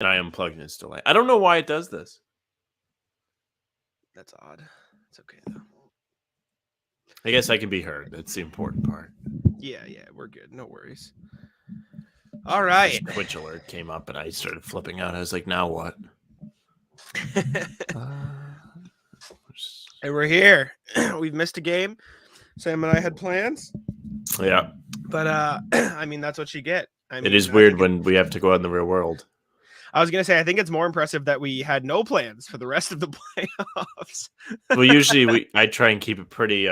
And I unplugged and it's delay. I don't know why it does this. That's odd. It's okay though. I guess I can be heard. That's the important part. Yeah, we're good. No worries. All right. This Twitch alert came up and I started flipping out. I was like, now what? And we're here. We've missed a game. Sam and I had plans. Yeah. But I mean, that's what you get. I mean, it is weird when we have to go out in the real world. I was going to say, I think it's more impressive that we had no plans for the rest of the playoffs. Well, usually I try and keep it pretty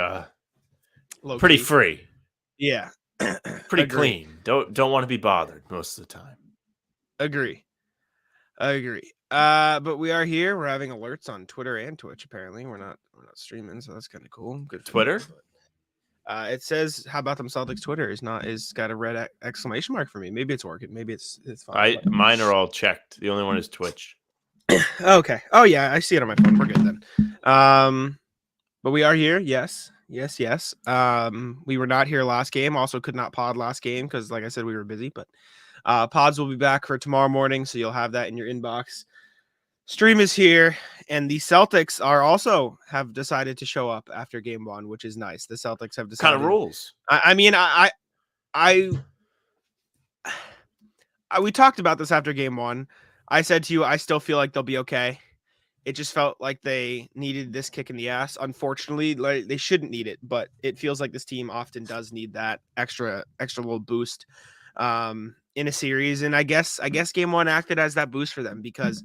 pretty free. Yeah. Pretty clean. Don't want to be bothered most of the time. Agree. But we are here. We're having alerts on Twitter and Twitch. Apparently, we're not streaming, so that's kind of cool. Good for Twitter. It says, "How about them Celtics?" Twitter is got a red exclamation mark for me. Maybe it's working. Maybe it's fine. Mine are all checked. The only one is Twitch. Okay. Oh yeah, I see it on my phone. We're good then. But we are here. Yes. We were not here last game. Also, could not pod last game because, like I said, we were busy. But pods will be back for tomorrow morning, so you'll have that in your inbox. Stream is here, and the Celtics have decided to show up after game one, which is nice. The Celtics have decided. Kind of rules. We talked about this after game one. I said to you, I still feel like they'll be okay. It just felt like they needed this kick in the ass. Unfortunately, like, they shouldn't need it, but it feels like this team often does need that extra little boost in a series. And I guess game one acted as that boost for them because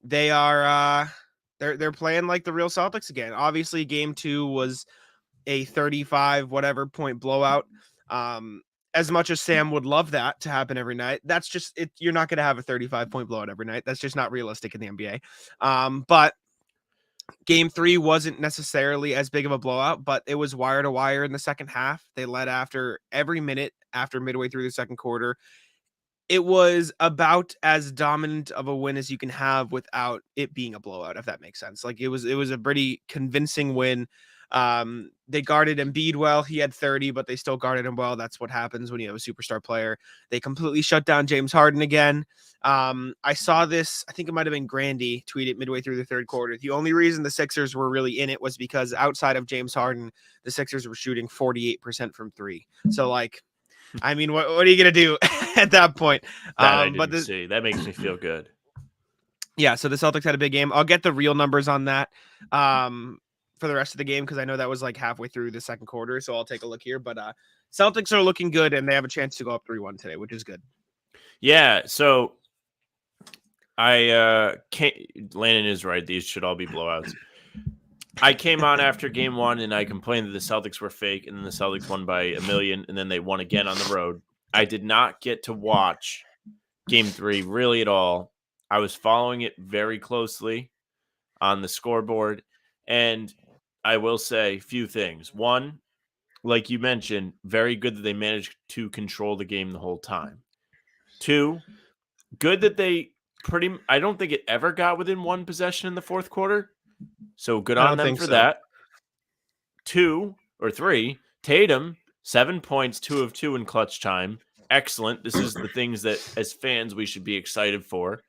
they are they're playing like the real Celtics again. Obviously, game two was a 35 whatever point blowout. As much as Sam would love that to happen every night, that's just it. You're not going to have a 35-point blowout every night. That's just not realistic in the NBA. But game three wasn't necessarily as big of a blowout, but it was wire to wire in the second half. They led after every minute after midway through the second quarter. It was about as dominant of a win as you can have without it being a blowout, if that makes sense. Like it was a pretty convincing win. They guarded Embiid well. He had 30, but they still guarded him well. That's what happens when you have a superstar player. They completely shut down James Harden again. I saw this, I think it might have been Grandy tweeted midway through the third quarter. The only reason the Sixers were really in it was because outside of James Harden, the Sixers were shooting 48% from three. So like, I mean, what are you going to do at that point? That makes me feel good. Yeah, so the Celtics had a big game. I'll get the real numbers on that for the rest of the game because I know that was like halfway through the second quarter, so I'll take a look here. But Celtics are looking good, and they have a chance to go up 3-1 today, which is good. Yeah, so Landon is right. These should all be blowouts. I came on after game one and I complained that the Celtics were fake, and then the Celtics won by a million, and then they won again on the road. I did not get to watch game three really at all. I was following it very closely on the scoreboard, and I will say a few things. One, like you mentioned, very good that they managed to control the game the whole time. Two, good that they I don't think it ever got within one possession in the fourth quarter. So good on them for that. 2 or 3, Tatum, 7 points, 2 of 2 in clutch time. Excellent. This is the things that as fans we should be excited for.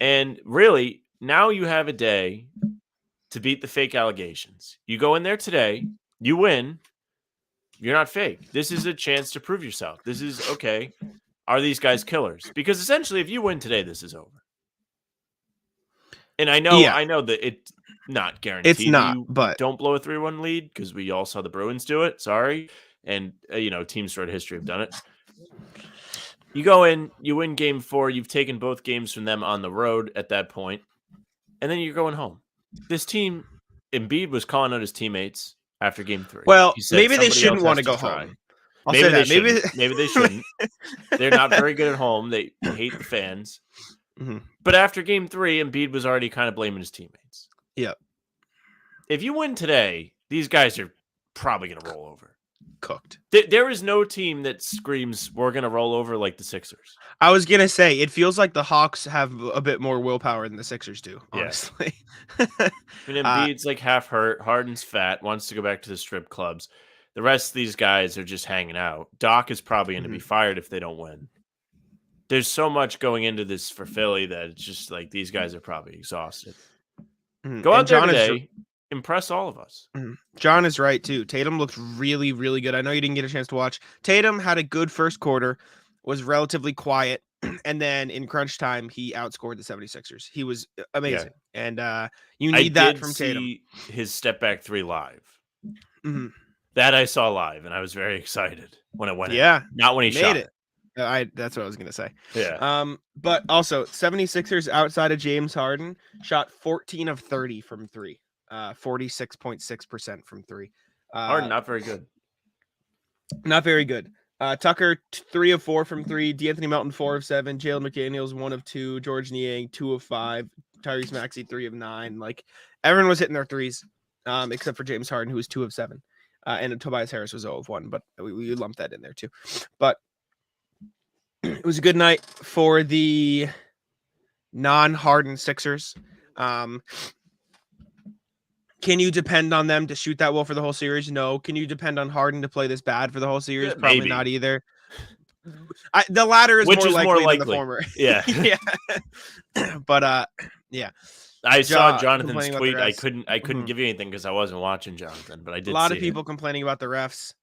And really, now you have a day to beat the fake allegations. You go in there today, you win. You're not fake. This is a chance to prove yourself. This is okay. Are these guys killers? Because essentially, if you win today, this is over. And I know that it's not guaranteed. It's not, but don't blow a 3-1 lead because we all saw the Bruins do it. Sorry. And, teams throughout history have done it. You go in, you win game 4. You've taken both games from them on the road at that point, and then you're going home. This team, Embiid was calling out his teammates after game 3. Well, maybe they shouldn't want to go home. Maybe they shouldn't. They're not very good at home. They hate the fans. Mm-hmm. But after game 3, Embiid was already kind of blaming his teammates. Yeah. If you win today, these guys are probably going to roll over. Cooked. There is no team that screams, we're going to roll over like the Sixers. I was going to say, it feels like the Hawks have a bit more willpower than the Sixers do, honestly. Yeah. I mean, Embiid's like half hurt. Harden's fat, wants to go back to the strip clubs. The rest of these guys are just hanging out. Doc is probably going to be fired if they don't win. there's so much going into this for Philly that it's just like these guys are probably exhausted. Go out there today, impress all of us. John is right too. Tatum looked really, really good. I know you didn't get a chance to watch. Tatum had a good first quarter, was relatively quiet, and then in crunch time, he outscored the 76ers. He was amazing. And you need that from Tatum. I did see his step back 3 live. Mm-hmm. That I saw live, and I was very excited when it went in. Yeah. Not when he shot it. That's what I was going to say. Yeah. But also, 76ers outside of James Harden shot 14 of 30 from 3. 46.6% from 3. Harden, not very good. Not very good. Tucker, 3 of 4 from 3. D'Anthony Melton, 4 of 7. Jalen McDaniels, 1 of 2. George Niang, 2 of 5. Tyrese Maxey, 3 of 9. Like, everyone was hitting their threes, except for James Harden, who was 2 of 7. And Tobias Harris was 0 of 1, but we lumped that in there too. But it was a good night for the non-Harden Sixers. Can you depend on them to shoot that well for the whole series? No. Can you depend on Harden to play this bad for the whole series? Probably maybe. Not either. The latter is more likely than the former. Yeah. Yeah. But yeah. I saw Jonathan's tweet. I couldn't give you anything because I wasn't watching Jonathan, but I did. A lot of people complaining about the refs.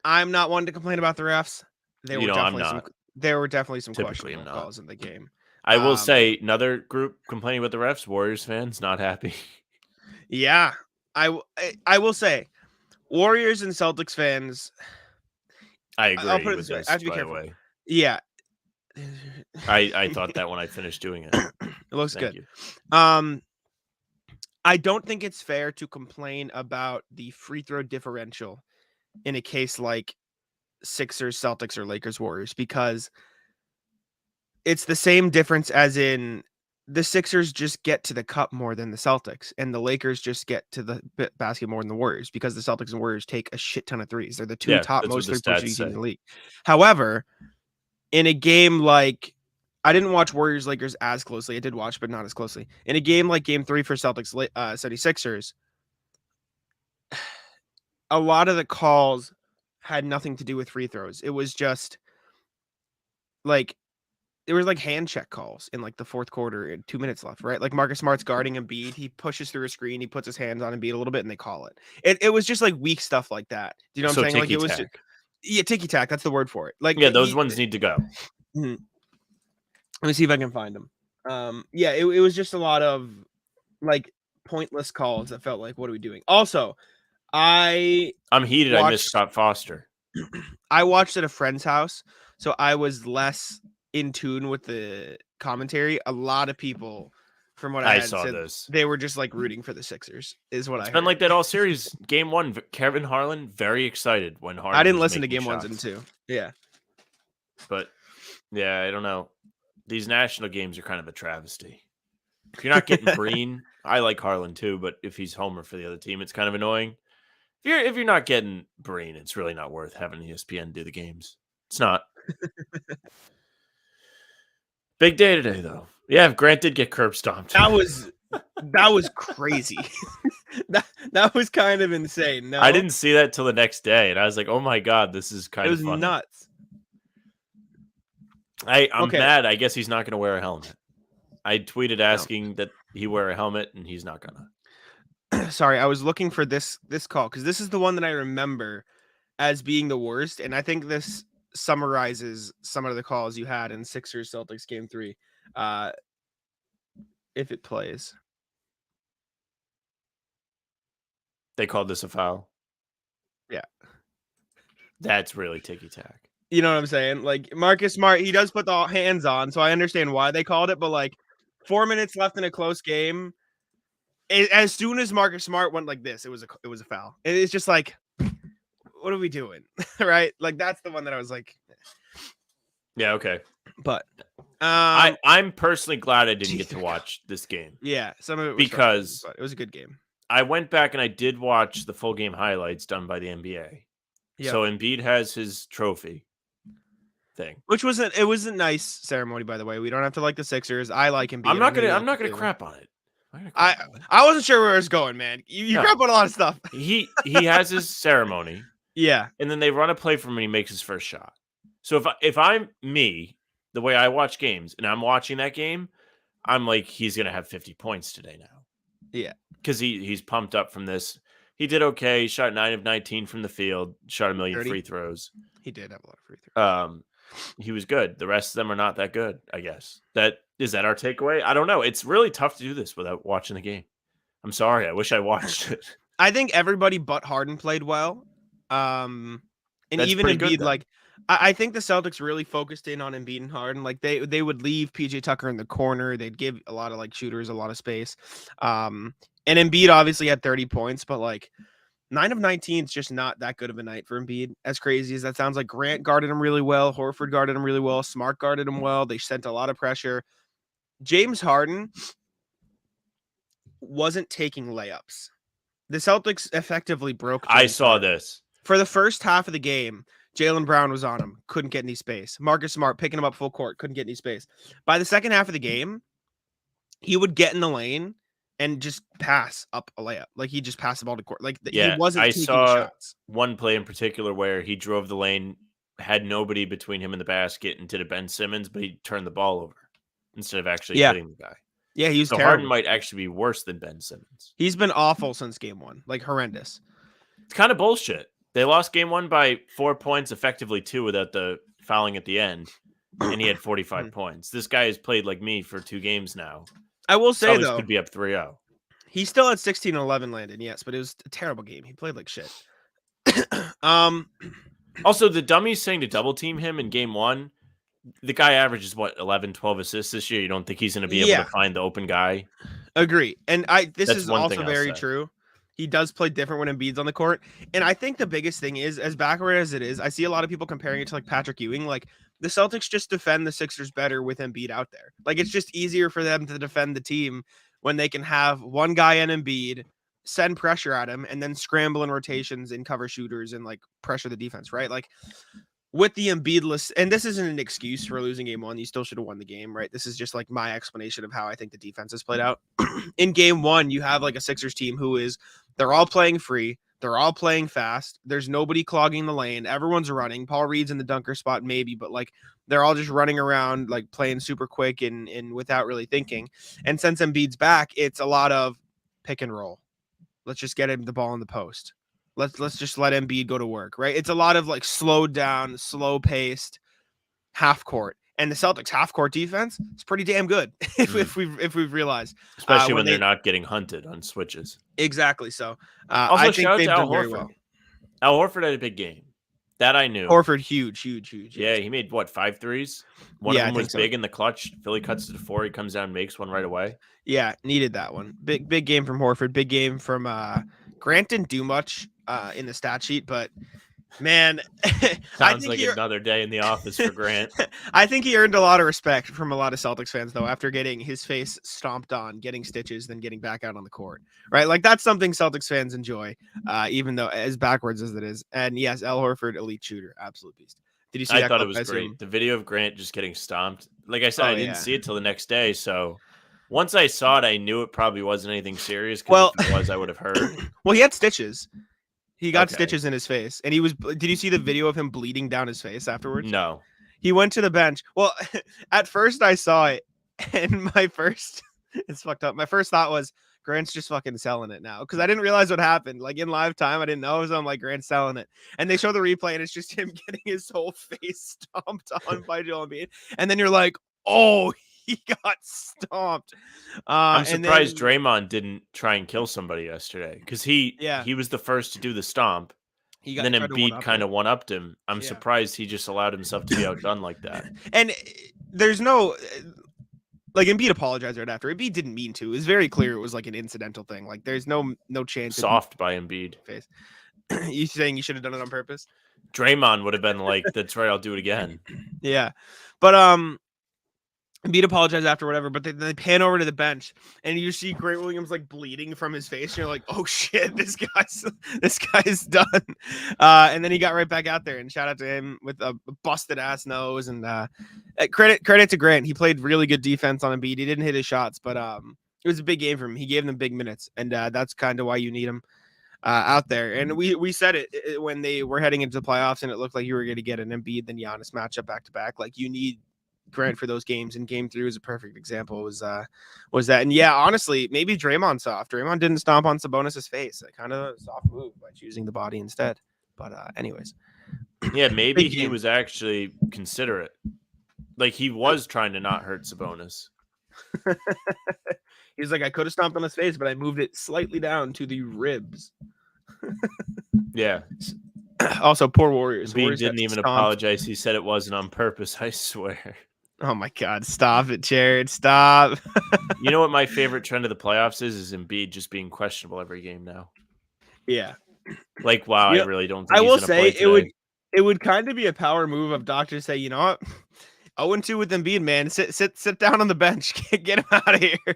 I'm not one to complain about the refs. There were definitely some questionable calls in the game. I will say another group complaining about the refs. Warriors fans not happy. Yeah, I will say, Warriors and Celtics fans. I agree. I'll put it this way. I have to be careful. Yeah. I thought that when I finished doing it. It looks Thank good. You. I don't think it's fair to complain about the free throw differential in a case like Sixers, Celtics, or Lakers, Warriors, because it's the same difference as in the Sixers just get to the cup more than the Celtics, and the Lakers just get to the basket more than the Warriors, because the Celtics and Warriors take a shit ton of threes. They're the two top most three-point shooting teams in the league. However, in a game like, I didn't watch Warriors Lakers as closely. I did watch, but not as closely. In a game like Game 3 for Celtics 76ers, a lot of the calls had nothing to do with free throws. It was just like, there was like hand check calls in like the fourth quarter and 2 minutes left, right? Like Marcus Smart's guarding Embiid. He pushes through a screen. He puts his hands on Embiid a little bit and they call it. It was just like weak stuff like that. Do you know what I'm saying? Like it was just, ticky tack. That's the word for it. Like, those ones need to go. Mm-hmm. Let me see if I can find them. It was just a lot of like pointless calls that felt like, what are we doing? Also, I'm heated. I missed Scott Foster. I watched at a friend's house, so I was less in tune with the commentary. A lot of people, from what I saw, they were just like rooting for the Sixers. Is what I heard. It's been like that all series. Game 1, Kevin Harlan very excited when Harlan. I didn't listen to Game 1 and 2. Yeah, but yeah, I don't know. These national games are kind of a travesty. If you're not getting Breen, I like Harlan too, but if he's homer for the other team, it's kind of annoying. If you're not getting Breen, it's really not worth having ESPN do the games. It's not. Big day today, though. Yeah, Grant did get curb stomped. That was crazy. that was kind of insane. No, I didn't see that till the next day, and I was like, "Oh my god, this is kind of funny." It was nuts. I'm mad. I guess he's not going to wear a helmet. I tweeted asking that he wear a helmet, and he's not gonna. Sorry, I was looking for this call because this is the one that I remember as being the worst, and I think this summarizes some of the calls you had in Sixers Celtics Game 3. If it plays, they called this a foul. Yeah, that's really ticky tack. You know what I'm saying? Like Marcus Smart, he does put the hands on, so I understand why they called it. But like 4 minutes left in a close game, as soon as Marcus Smart went like this, it was a foul. It's just like, what are we doing, right? Like that's the one that I was like, yeah, okay. But I'm personally glad I didn't get to watch this game. Yeah, some of it was because but it was a good game. I went back and I did watch the full game highlights done by the NBA. Yep. So Embiid has his trophy thing, which was a nice ceremony, by the way. We don't have to like the Sixers. I like Embiid. I'm not gonna crap on it. I wasn't sure where it was going, man. You crap on a lot of stuff. He has his ceremony. Yeah, and then they run a play for him and he makes his first shot. So if I'm me the way I watch games, and I'm watching that game, I'm like, he's going to have 50 points today now. Yeah. Because he's pumped up from this. He did okay. He shot 9 of 19 from the field, shot 1,000,000 30. free throws. He did have a lot of free throws. He was good. The rest of them are not that good, I guess. Is that our takeaway? I don't know. It's really tough to do this without watching the game. I'm sorry. I wish I watched it. I think everybody but Harden played well. And That's even pretty good, Embiid, then. like I think the Celtics really focused in on Embiid and Harden. Like they would leave PJ Tucker in the corner. They'd give a lot of like shooters a lot of space. And Embiid obviously had 30 points, but like 9 of 19 is just not that good of a night for Embiid. As crazy as that sounds, like Grant guarded him really well. Horford guarded him really well. Smart guarded him well. They sent a lot of pressure. James Harden wasn't taking layups. The Celtics effectively broke. I saw this. For the first half of the game, Jaylen Brown was on him. Couldn't get any space. Marcus Smart picking him up full court. Couldn't get any space. By the second half of the game, he would get in the lane and just pass up a layup. Like he just passed the ball to court. Like he wasn't taking shots. One play in particular where he drove the lane, had nobody between him and the basket, and did a Ben Simmons, but he turned the ball over instead of actually hitting the guy. Yeah, he was so terrible. Harden might actually be worse than Ben Simmons. He's been awful since game one, like horrendous. It's kind of bullshit. They lost game one by 4 points, effectively 2 without the fouling at the end, and he had 45 points. This guy has played like me for 2 games now. I will say, Celtics though, could be up 3-0. He still had 16 and 11 landed, yes, but it was a terrible game. He played like shit. Also, the dummies saying to double team him in game one, the guy averages, 11, 12 assists this year? You don't think he's going to be able to find the open guy? Agree. And this That's is one also thing very true. He does play different when Embiid's on the court. And I think the biggest thing is, as backward as it is, I see a lot of people comparing it to like Patrick Ewing. Like the Celtics just defend the Sixers better with Embiid out there. Like it's just easier for them to defend the team when they can have one guy in Embiid, send pressure at him, and then scramble in rotations and cover shooters and like pressure the defense, right? Like with the Embiidless, and this isn't an excuse for losing game one. You still should have won the game, right? This is just like my explanation of how I think the defense has played out. In game one, you have like a Sixers team they're all playing free. They're all playing fast. There's nobody clogging the lane. Everyone's running. Paul Reed's in the dunker spot, maybe, but like they're all just running around, like playing super quick and without really thinking. And since Embiid's back, it's a lot of pick and roll. Let's just get him the ball in the post. Let's just let Embiid go to work, right? It's a lot of like slowed down, slow paced half court. And the Celtics half court defense is pretty damn good if we've realized, especially when they're not getting hunted on switches. Exactly. So also, I think they've done very Horford. well. Al Horford had a big game. That I knew. Horford, huge. Yeah, he made 5 threes. One of them was big in the clutch. Philly cuts to 4. He comes down, makes one right away. Yeah, needed that one. Big game from Horford. Big game from Grant. Didn't do much in the stat sheet, but man, sounds like another day in the office for Grant. I think he earned a lot of respect from a lot of Celtics fans, though, after getting his face stomped on, getting stitches, then getting back out on the court, right? Like that's something Celtics fans enjoy, even though as backwards as it is. And yes, Al Horford, elite shooter, absolute beast. Did you see? I thought it was great. The video of Grant just getting stomped. Like I said, I didn't see it till the next day, so. Once I saw it, I knew it probably wasn't anything serious. Well, if it was, I would have heard. Well, he had stitches. He got stitches in his face, and he was. Did you see the video of him bleeding down his face afterwards? No. He went to the bench. Well, at first I saw it, and it's fucked up. My first thought was Grant's just fucking selling it now because I didn't realize what happened. Like in live time, I didn't know, so I'm like Grant's selling it. And they show the replay, and it's just him getting his whole face stomped on by Joel Embiid, and then you're like, oh. He got stomped. I'm surprised Draymond didn't try and kill somebody yesterday because he was the first to do the stomp. And then Embiid kind of one-upped him. I'm surprised he just allowed himself to be outdone like that. And there's no like Embiid apologized right after. Embiid didn't mean to. It was very clear it was like an incidental thing. Like there's no chance. Soft by Embiid. Face. You saying you should have done it on purpose? Draymond would have been like, "That's right, I'll do it again." Yeah, but Embiid apologized after whatever, but they pan over to the bench and you see Grant Williams like bleeding from his face. And you're like, oh shit, this guy's done. And then he got right back out there, and shout out to him with a busted ass nose. And credit to Grant. He played really good defense on Embiid. He didn't hit his shots, but it was a big game for him. He gave them big minutes, and that's kind of why you need him out there. And we said it when they were heading into the playoffs, and it looked like you were going to get an Embiid then Giannis matchup back to back. Like you need Grant for those games, and game 3 was a perfect example. Was that? And yeah, honestly, maybe Draymond soft. Draymond didn't stomp on Sabonis's face. A kind of soft move by choosing the body instead. But anyways, Yeah, maybe big he game. was actually considerate. Like he was trying to not hurt Sabonis. He's like, I could have stomped on his face, but I moved it slightly down to the ribs. Yeah. Also, poor Warriors. Embiid Warriors didn't got even stomped. apologize. He said it wasn't on purpose. I swear. Oh my God! Stop it, Jared. Stop. You know what my favorite trend of the playoffs is Embiid just being questionable every game now. Yeah. Like, wow, You I know, really don't think I he's will gonna say play it would kind of be a power move of Doctor to say, you know what, 0-2 with Embiid, man. Sit down on the bench. Get him out of here.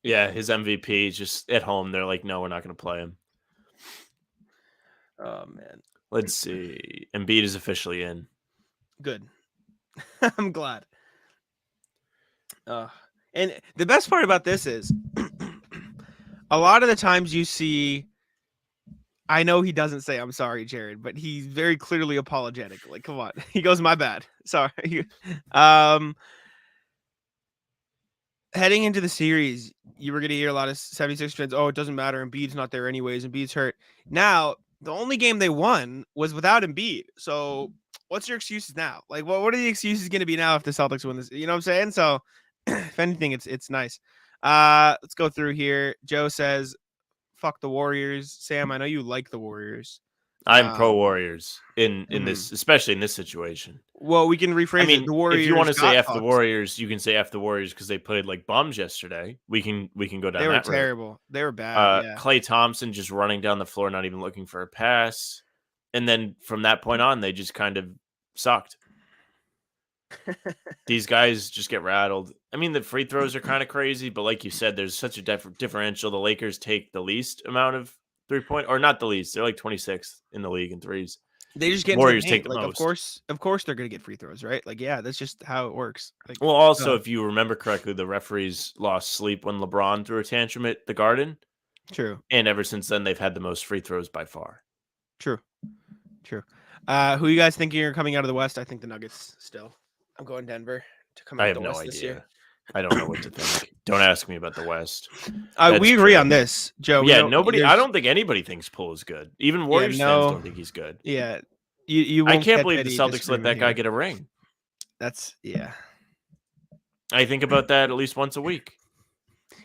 Yeah, his MVP just at home. They're like, no, we're not gonna play him. Oh man. Let's see. Embiid is officially in. Good. I'm glad. And the best part about this is a lot of the times you see, I know he doesn't say I'm sorry, Jared, but he's very clearly apologetic. Like, come on. He goes, my bad. Sorry. Heading into the series, you were going to hear a lot of 76 fans, oh, it doesn't matter. Embiid's not there anyways. Embiid's hurt. Now, the only game they won was without Embiid. So what's your excuses now? Like, what are the excuses going to be now if the Celtics win this? You know what I'm saying? So if anything, it's nice. Let's go through here. Joe says, fuck the Warriors. Sam, I know you like the Warriors. I'm pro Warriors in this, especially in this situation. Well, we can rephrase it. The Warriors, if you want to say F fucked. the Warriors, you can say F the Warriors because they played like bums yesterday. We can go down. They were that route. terrible. They were bad. Yeah. Klay Thompson just running down the floor, not even looking for a pass, and then from that point on, they just kind of sucked. These guys just get rattled. I mean, the free throws are kind of crazy, but like you said, there's such a differential. The Lakers take the least amount of 3-point, or not the least. They're like 26th in the league in threes. They just get Warriors into the take the like, most. Of course, they're gonna get free throws, right? Like, yeah, that's just how it works. Like, well, also, if you remember correctly, the referees lost sleep when LeBron threw a tantrum at the Garden. True. And ever since then, they've had the most free throws by far. True. Who you guys thinking are coming out of the West? I think the Nuggets still. I'm going Denver to come out of the West this year. I don't know what to think. Don't ask me about the West. We agree on this, Joe. Yeah, nobody. I don't think anybody thinks Poole is good. Even Warriors fans don't think he's good. Yeah, you. I can't believe the Celtics let that guy get a ring. That's yeah. I think about that at least once a week.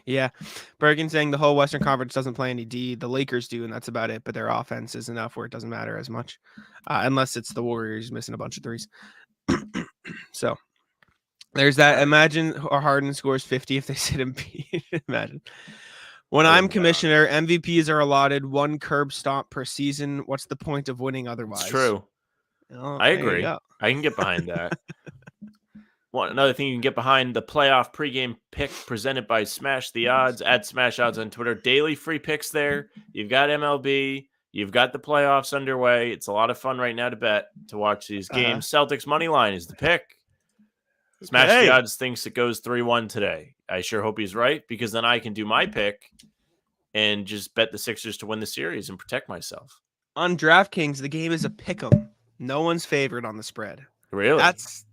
Yeah, Bergen saying the whole Western Conference doesn't play any D. The Lakers do, and that's about it. But their offense is enough where it doesn't matter as much, unless it's the Warriors missing a bunch of threes. So there's that. Imagine Harden scores 50 if they sit Embiid. Imagine. When I'm commissioner, MVPs are allotted 1 curb stomp per season. What's the point of winning otherwise? It's true. I agree. I can get behind that. Another thing you can get behind, the playoff pregame pick presented by Smash the Odds, at Smash Odds on Twitter. Daily free picks there. You've got MLB. You've got the playoffs underway. It's a lot of fun right now to watch these games. Celtics money line is the pick. Smash the Odds thinks it goes 3-1 today. I sure hope he's right, because then I can do my pick and just bet the Sixers to win the series and protect myself. On DraftKings, the game is a pick'em. No one's favored on the spread. Really? That's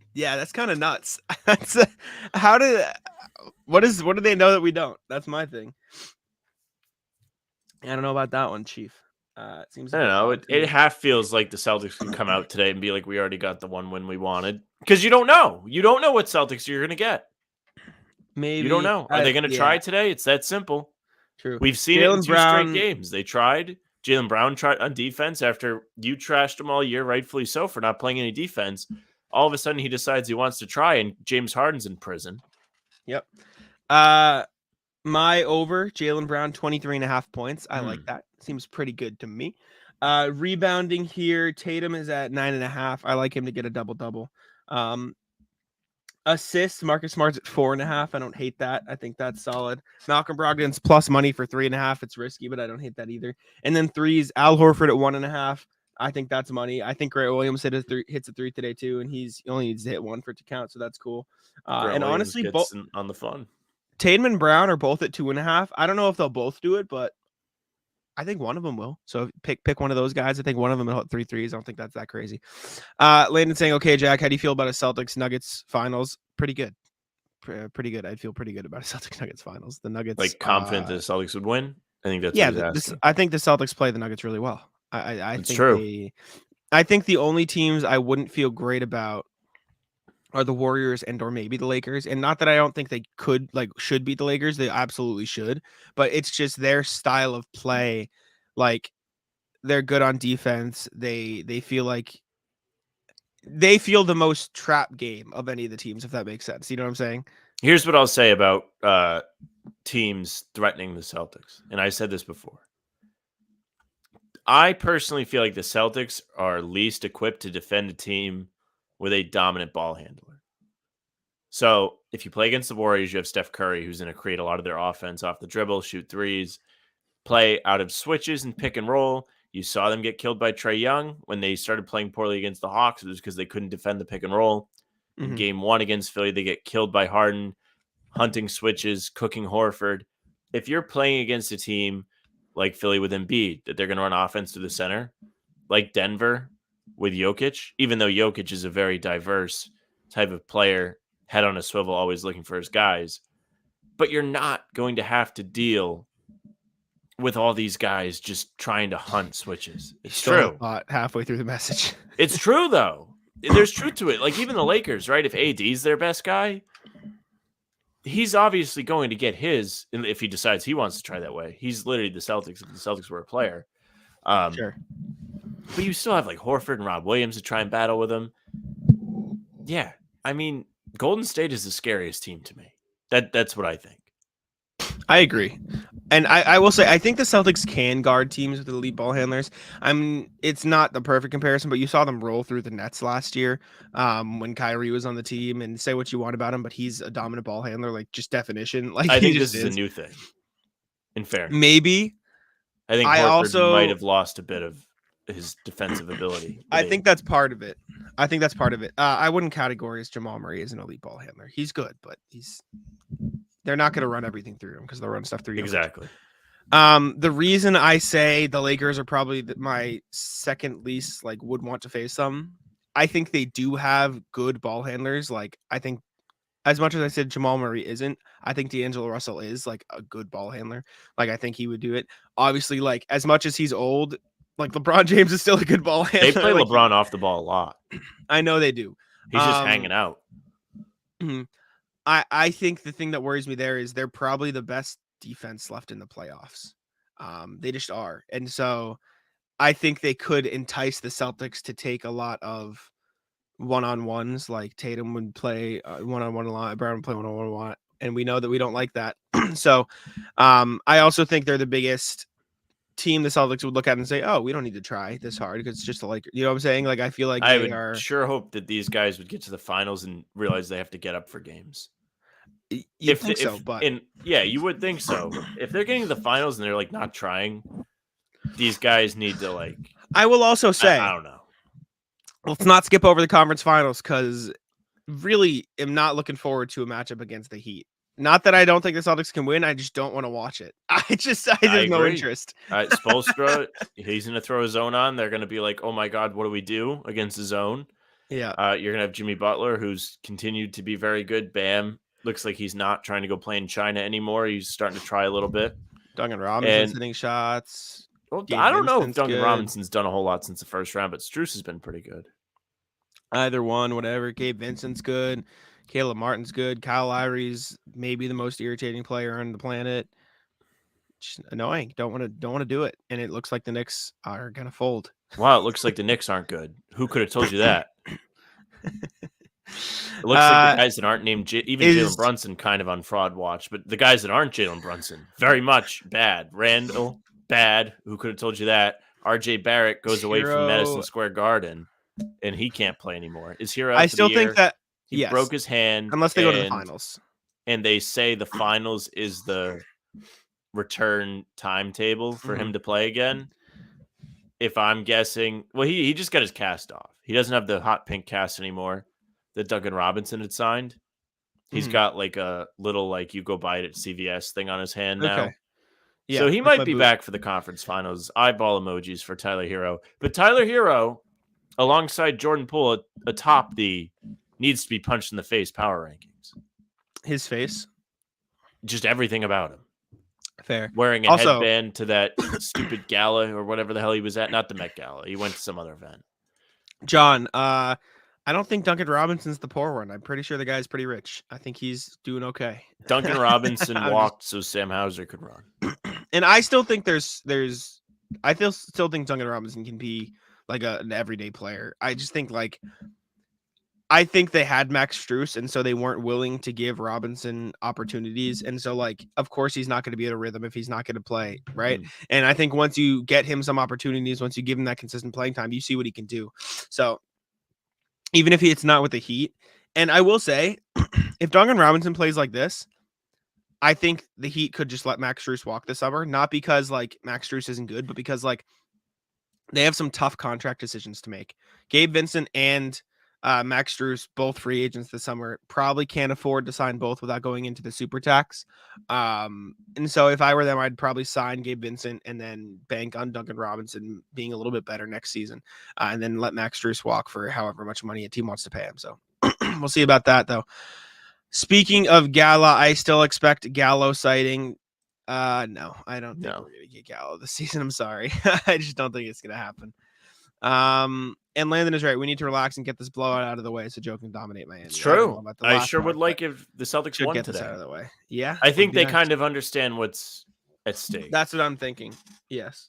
kind of nuts. What do they know that we don't? That's my thing. I don't know about that one, Chief. It seems. I don't know. It half feels like the Celtics can come out today and be like, we already got the one win we wanted. Because you don't know. You don't know what Celtics you're going to get. Maybe. You don't know. Are they going to try today? It's that simple. True. We've seen it in 2 straight games. They tried. Jaylen Brown tried on defense after you trashed him all year, rightfully so, for not playing any defense. All of a sudden, he decides he wants to try, and James Harden's in prison. Yep. My over, Jaylen Brown, 23.5 points. I like that. Seems pretty good to me. Rebounding here, Tatum is at 9.5. I like him to get a double-double. Assists, Marcus Smart's at 4.5. I don't hate that. I think that's solid. Malcolm Brogdon's plus money for 3.5. It's risky, but I don't hate that either. And then threes, Al Horford at 1.5. I think that's money. I think Grant Williams hits a 3 today too, and he only needs to hit 1 for it to count, so that's cool. And honestly, both on the fun. Tatum and Brown are both at 2.5. I don't know if they'll both do it, but I think one of them will. So pick one of those guys. I think one of them will hit 3 threes. I don't think that's that crazy. Landon saying, okay, Jack, how do you feel about a Celtics Nuggets finals? pretty good. Pretty good. I'd feel pretty good about a Celtics Nuggets finals. The Nuggets, Like confident the Celtics would win. I think that's what he's asking. I think the Celtics play the Nuggets really well. I It's think true. I think the only teams I wouldn't feel great about are the Warriors and or maybe the Lakers. And not that I don't think they should beat the Lakers. They absolutely should. But it's just their style of play. Like they're good on defense. They feel like they feel the most trap game of any of the teams, if that makes sense. You know what I'm saying? Here's what I'll say about teams threatening the Celtics. And I said this before. I personally feel like the Celtics are least equipped to defend a team with a dominant ball handler. So if you play against the Warriors, you have Steph Curry, who's going to create a lot of their offense off the dribble, shoot threes, play out of switches and pick and roll. You saw them get killed by Trae Young when they started playing poorly against the Hawks. It was because they couldn't defend the pick and roll. In game 1 against Philly, they get killed by Harden, hunting switches, cooking Horford. If you're playing against a team like Philly with Embiid, that they're going to run offense to the center, like Denver with Jokic, even though Jokic is a very diverse type of player, head on a swivel, always looking for his guys, but you're not going to have to deal with all these guys just trying to hunt switches. It's true. Halfway through the message. It's true, though. There's truth to it. Like even the Lakers, right? If AD's their best guy, he's obviously going to get his if he decides he wants to try that way. He's literally the Celtics if the Celtics were a player. Sure. But you still have like Horford and Rob Williams to try and battle with him. Yeah. I mean, Golden State is the scariest team to me. That's what I think. I agree. And I will say, I think the Celtics can guard teams with elite ball handlers. It's not the perfect comparison, but you saw them roll through the Nets last year when Kyrie was on the team. And say what you want about him, but he's a dominant ball handler, like just definition. Like I think this is a new thing. In fairness, maybe. I think Horford might have lost a bit of his defensive ability. I think that's part of it. I wouldn't categorize Jamal Murray as an elite ball handler. He's good, but they're not going to run everything through him because they'll run stuff through you. Exactly. The reason I say the Lakers are probably my second least would want to face them, I think they do have good ball handlers. Like I think as much as I said Jamal Murray isn't, I think D'Angelo Russell is like a good ball handler. Like I think he would do it. Obviously, like as much as he's old, like LeBron James is still a good ball handler. They play LeBron off the ball a lot. I know they do. He's just hanging out. I think the thing that worries me there is they're probably the best defense left in the playoffs. They just are. And so I think they could entice the Celtics to take a lot of one-on-ones. Like Tatum would play one-on-one a lot. Brown would play one-on-one a lot. And we know that we don't like that. So I also think they're the biggest team the Celtics would look at and say, oh, we don't need to try this hard because it's just you know what I'm saying? Like, I feel like I would sure hope that these guys would get to the finals and realize they have to get up for games. You think so, but yeah, you would think so. If they're getting to the finals and they're like not trying, these guys need to like. I will also say, I don't know. Let's not skip over the conference finals because really am not looking forward to a matchup against the Heat. Not that I don't think the Celtics can win. I just don't want to watch it. I have no interest. Spoelstra, he's going to throw a zone on. They're going to be like, oh my God, what do we do against the zone? Yeah. You're going to have Jimmy Butler, who's continued to be very good. Bam. Looks like he's not trying to go play in China anymore. He's starting to try a little bit. Duncan Robinson's hitting shots. Well, I don't know if Duncan Robinson's done a whole lot since the first round, but Strus has been pretty good. Either one, whatever. Gabe Vincent's good. Caleb Martin's good. Kyle Lowry's maybe the most irritating player on the planet. Just annoying. Don't want to do it. And it looks like the Knicks are gonna fold. Wow, it looks like the Knicks aren't good. Who could have told you that? It looks like the guys that aren't named Jalen Brunson kind of on fraud watch, but the guys that aren't Jalen Brunson, very much bad. Randall, bad. Who could have told you that? RJ Barrett goes away from Madison Square Garden, and he can't play anymore. Is Hero? I still think that he broke his hand, unless they go to the finals. And they say the finals is the return timetable for him to play again. If I'm guessing, well, he just got his cast off. He doesn't have the hot pink cast anymore that Duncan Robinson had signed. He's got like a little you go buy it at CVS thing on his hand now. Okay. Yeah, so he might be back for the conference finals. Eyeball emojis for Tyler Hero. But Tyler Hero, alongside Jordan Poole atop the needs to be punched in the face power rankings. His face. Just everything about him. Fair. Wearing a Also, headband to that stupid gala or whatever the hell he was at. Not the Met Gala. He went to some other event. John, I don't think Duncan Robinson's the poor one. I'm pretty sure the guy's pretty rich. I think he's doing okay. Duncan Robinson I'm walked so Sam Hauser could run. And I still think I still think Duncan Robinson can be like an everyday player. I just think I think they had Max Strus, and so they weren't willing to give Robinson opportunities. And so, of course, he's not going to be at a rhythm if he's not going to play, right? And I think once you get him some opportunities, once you give him that consistent playing time, you see what he can do. So even if it's not with the Heat, and I will say, if Duncan Robinson plays like this, I think the Heat could just let Max Strus walk this summer, not because Max Strus isn't good, but because they have some tough contract decisions to make. Gabe Vincent and Max Strus, both free agents this summer, probably can't afford to sign both without going into the super tax. And so if I were them, I'd probably sign Gabe Vincent and then bank on Duncan Robinson being a little bit better next season, and then let Max Strus walk for however much money a team wants to pay him. So we'll see about that, though. Speaking of Gala, I still expect Gallo sighting. No, I don't think we're gonna get Gallo this season. I'm sorry. I just don't think it's gonna happen. And Landon is right. We need to relax and get this blowout out of the way so Joe can dominate Miami. It's true. I sure would like if the Celtics won get today. This out of the way. Yeah. I think they kind of understand what's at stake. That's what I'm thinking. Yes.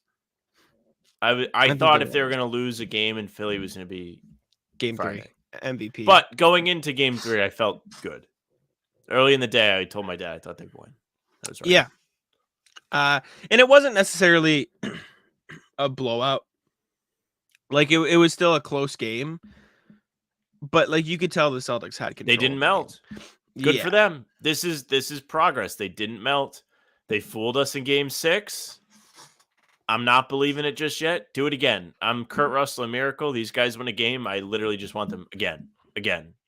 I thought if they were going to lose a game in Philly, it was going to be Game Friday. 3 MVP. But going into game 3, I felt good. Early in the day, I told my dad I thought they'd win. That was right. Yeah. And it wasn't necessarily a blowout. It was still a close game, but you could tell the Celtics had control. They didn't melt. Good for them. This is progress. They didn't melt. They fooled us in game 6. I'm not believing it just yet. Do it again. I'm Kurt Russell, a miracle. These guys win a game. I literally just want them again.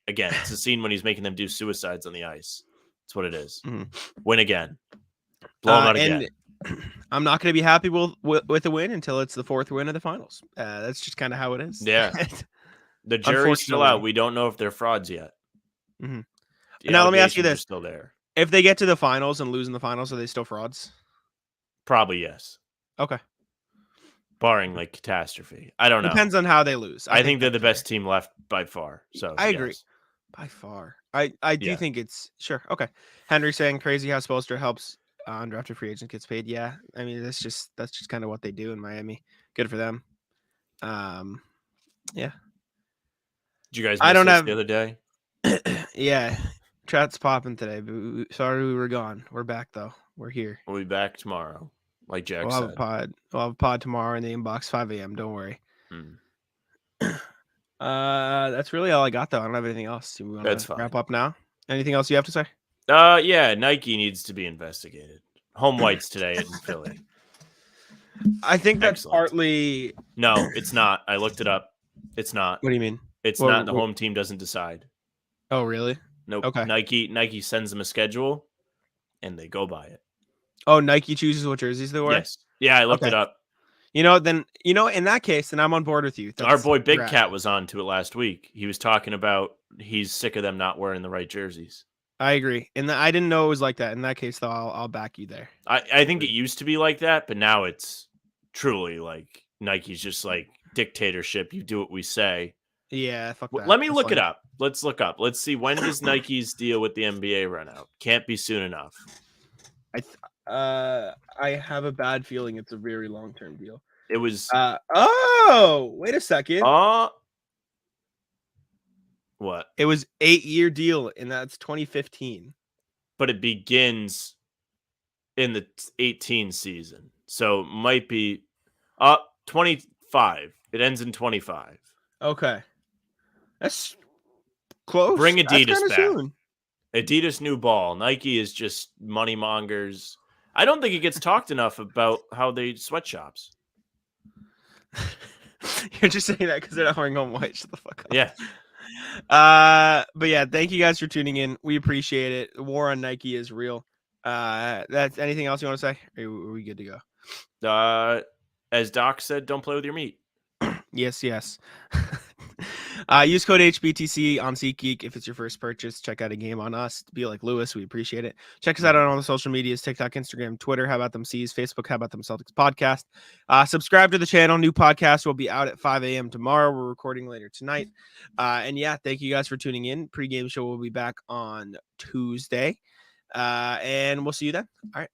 It's a scene when he's making them do suicides on the ice. That's what it is. Mm-hmm. Win again. Blow them out again. I'm not going to be happy with a win until it's the 4th win of the finals. That's just kind of how it is. Yeah. The jury's still out. We don't know if they're frauds yet. Mm-hmm. Now, let me ask you this. Still there. If they get to the finals and lose in the finals, are they still frauds? Probably yes. Okay. Barring catastrophe. I don't know. Depends on how they lose. I think they're the best team left by far. So I agree. By far. I do think it's sure. Okay. Henry saying crazy how Spoelstra helps undrafted free agent gets paid. Yeah. I mean, that's just kind of what they do in Miami. Good for them. Yeah. Did you guys miss the other day? Yeah. Chat's popping today. But sorry we were gone. We're back though. We're here. We'll be back tomorrow. Like Jack said. We'll have a pod tomorrow in the inbox, 5 a.m. Don't worry. That's really all I got, though. I don't have anything else. Do we want to wrap up now? Anything else you have to say? Yeah, Nike needs to be investigated. Home whites today in Philly. I think that's partly... No, it's not. I looked it up. It's not. What do you mean? It's not. The home team doesn't decide. Oh, really? Nope. Okay. Nike sends them a schedule, and they go by it. Oh, Nike chooses what jerseys they wear? Yes. Yeah, I looked it up. In that case, then I'm on board with you. Our boy Big Cat was on to it last week. He was talking about he's sick of them not wearing the right jerseys. I agree. And I didn't know it was like that. In that case, though, I'll back you there. I think it used to be like that, but now it's truly Nike's just dictatorship. You do what we say. Yeah, fuck that. Let me look it up. Let's look up. Let's see, when does Nike's deal with the NBA run out? Can't be soon enough. I have a bad feeling it's a very long-term deal. It was. Wait a second. What? It was 8-year deal, and that's 2015. But it begins in the 18 season, so it might be 25. It ends in 25. Okay, that's close. Bring Adidas back. Soon. Adidas new ball. Nike is just money mongers. I don't think it gets talked enough about how they sweatshops. You're just saying that because they're not wearing home white. Shut the fuck up. Yeah. But yeah, thank you guys for tuning in. We appreciate it. The war on Nike is real. That's anything else you want to say? Are we good to go? As Doc said, don't play with your meat. Yes. Use code HBTC on SeatGeek if it's your first purchase. Check out a game on us. Be like Lewis. We appreciate it. Check us out on all the social medias, TikTok, Instagram, Twitter. How about them C's? Facebook. How about them Celtics podcast? Subscribe to the channel. New podcast will be out at 5 a.m. tomorrow. We're recording later tonight. And yeah, thank you guys for tuning in. Pregame show will be back on Tuesday. And we'll see you then. All right.